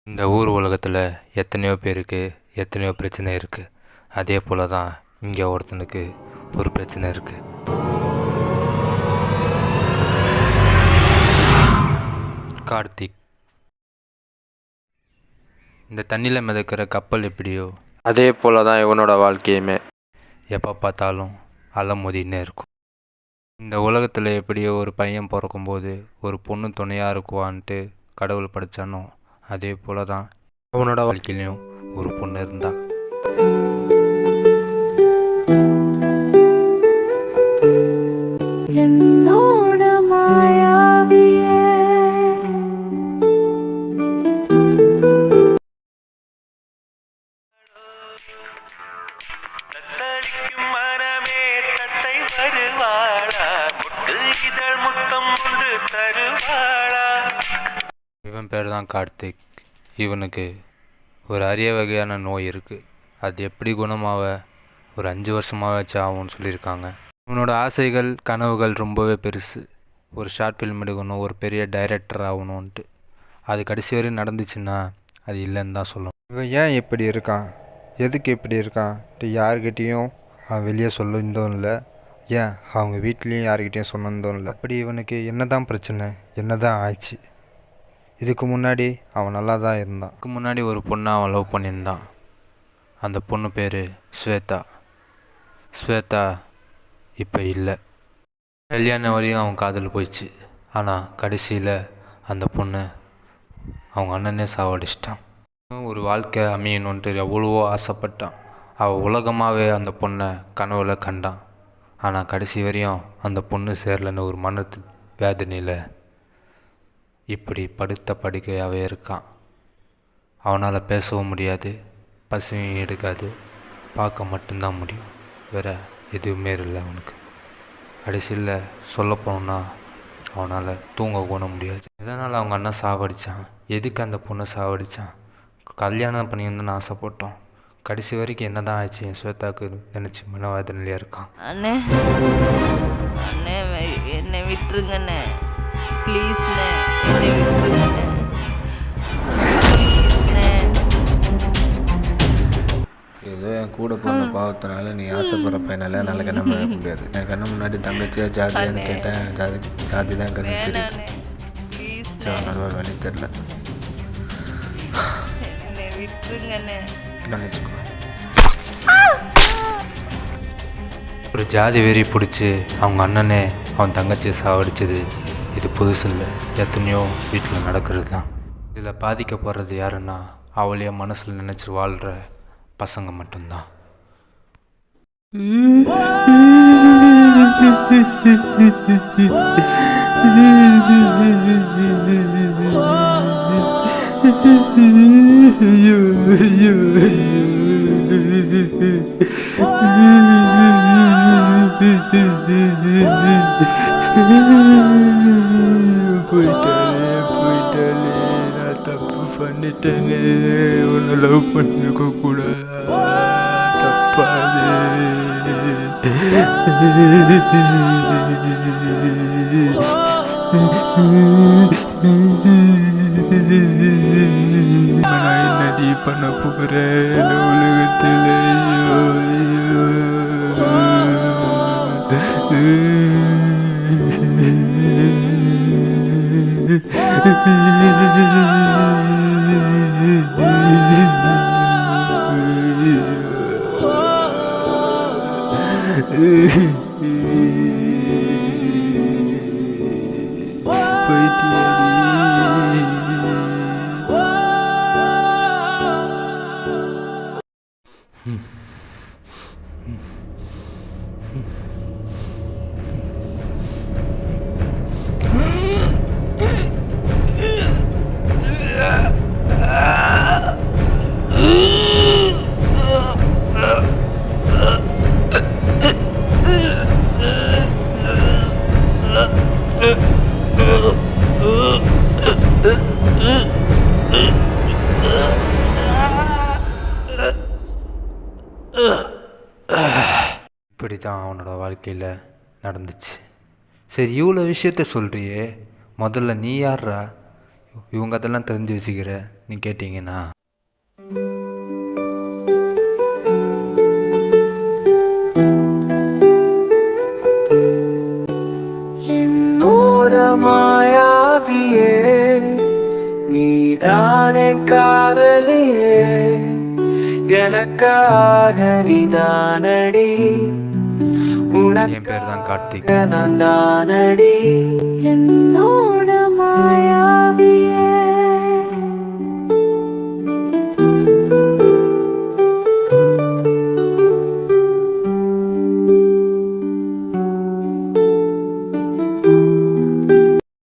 இந்த ஊர் உலகத்தில் எத்தனையோ பேருக்கு எத்தனையோ பிரச்சனை இருக்குது. அதே போல் தான் இங்கே ஒருத்தனுக்கு ஒரு பிரச்சனை இருக்குது. கார்த்திக். இந்த தண்ணியில் மிதக்கிற கப்பல் எப்படியோ அதே போல் தான் இவனோட வாழ்க்கையுமே. எப்போ பார்த்தாலும் அலை மோதின்னே இருக்கும். இந்த உலகத்தில் எப்படியோ ஒரு பையன் பிறக்கும்போது ஒரு பொண்ணு துணையாக இருக்குவான்ட்டு கடவுள் படைச்சானோ அதே போல் தான் அவனோட வாழ்க்கையிலையும் ஒரு பொண்ணு இருந்தா. என்னோட மாயாவியே தத்தளிக்கும் மனமே தத்தை வருவாளா, முட்டு இதழ் முத்தம் ஒன்று தருவாளா. இவன் பேர் தான் கார்த்திக். இவனுக்கு ஒரு அரிய வகையான நோய் இருக்குது. அது எப்படி குணமாக ஒரு 5 வருஷமாகவே ஆகும்னு சொல்லியிருக்காங்க. இவனோட ஆசைகள் கனவுகள் ரொம்பவே பெருசு. ஒரு ஷார்ட் ஃபில்ம் எடுக்கணும், ஒரு பெரிய டைரக்டர் ஆகணுன்ட்டு. அது கடைசி வரையும் நடந்துச்சுன்னா அது இல்லைன்னு தான் சொல்லணும். இவன் ஏன் இப்படி இருக்கான், எதுக்கு இப்படி இருக்கான்ட்டு யார்கிட்டேயும் அவன் வெளியே சொல்லணும் இல்லை, ஏன் அவங்க வீட்லேயும் யார்கிட்டையும் சொன்னதும் இல்லை. அப்படி இவனுக்கு என்ன தான் பிரச்சனை, என்ன தான் ஆச்சு? இதுக்கு முன்னாடி அவன் நல்லா தான் இருந்தான். இதுக்கு முன்னாடி ஒரு பொண்ணை அவன் லவ் பண்ணியிருந்தான். அந்த பொண்ணு பேர் ஸ்வேதா. ஸ்வேதா இப்போ இல்லை. கல்யாணம் வரையும் அவன் காதல் போயிடுச்சு. ஆனால் கடைசியில் அந்த பொண்ணை அவங்க அண்ணனே சாவடிச்சிட்டான். ஒரு வாழ்க்கை அமையணுன்ட்டு எவ்வளவோ ஆசைப்பட்டான். அவள் உலகமாகவே அந்த பொண்ணை கனவுல கண்டான். ஆனால் கடைசி வரையும் அந்த பொண்ணு சேரலன்னு ஒரு மனத்து வேதனையில் இப்படி படுத்த படுக்கையாகவே இருக்கான். அவனால் பேசவும் முடியாது, பசியும் எடுக்காது, பார்க்க மட்டும்தான் முடியும். வேறு எதுவுமே இல்லை அவனுக்கு. கடைசியில் சொல்ல போனோம்னா அவனால் தூங்க கூட முடியாது. எதனால் அவங்க அண்ணன் சாவடித்தான், எதுக்கு அந்த பொண்ணை சாவடித்தான்? கல்யாணம் பண்ணியிருந்தேன்னு ஆசைப்பட்டோம். கடைசி வரைக்கும் என்ன தான் ஆச்சு என் ஸ்வேதாவுக்கு நினச்சி மனவேதனையிலே இருக்கான். அண்ணே அண்ணே என்னை விட்டுருங்கண்ணே, ப்ளீஸ்ண்ணே, என்னை விட்டுருங்கண்ணே, ப்ளீஸ்ண்ணே. ஏதோ என் கூட போன பாவத்தினால நீ ஆசைப்படுற பையனால என்னால் கண்ண முடியாது. என் கண்ணு முன்னாடி தங்கச்சியா ஜாதியான்னு கேட்டேன். ஜாதி தான் கண்ணு தெரியுது. நல்லா வழி தெரில. என்னை விட்டுருங்கண்ணே. நினச்சிக்கோ. ஒரு ஜாதி வெறி பிடிச்சி அவங்க அண்ணனே அவன் தங்கச்சியை சாவடிச்சது இது புதுசு இல்லை. எத்தனையோ வீட்டில் நடக்கிறது தான். இதில் பாதிக்கப்படுறது யாருன்னா அவளையே மனசில் நினச்சி வாழ்கிற பசங்க மட்டும்தான். போயிட்டாலே நான் தப்பு பண்ணிட்டேனே, உன்னை லவ் பண்ணிருக்க கூடாது, தப்பாது. நான் என்னடி பண்ண போகிறேன் உலகத்தில்? இப்படி தான் அவனோட வாழ்க்கையில் நடந்துச்சு. சரி, இவ்வளோ விஷயத்த சொல்கிறியே, முதல்ல நீ யார்ரா இவங்க அதெல்லாம் தெரிஞ்சு வச்சுக்கிற? நீ கேட்டிங்கன்னா என்னோட மாயாவியே நீதானே காதலியே எனக்காக நீதானடி என் பேர் தான் கார்த்திக். நான் தானடி என்னோட மாயாவியே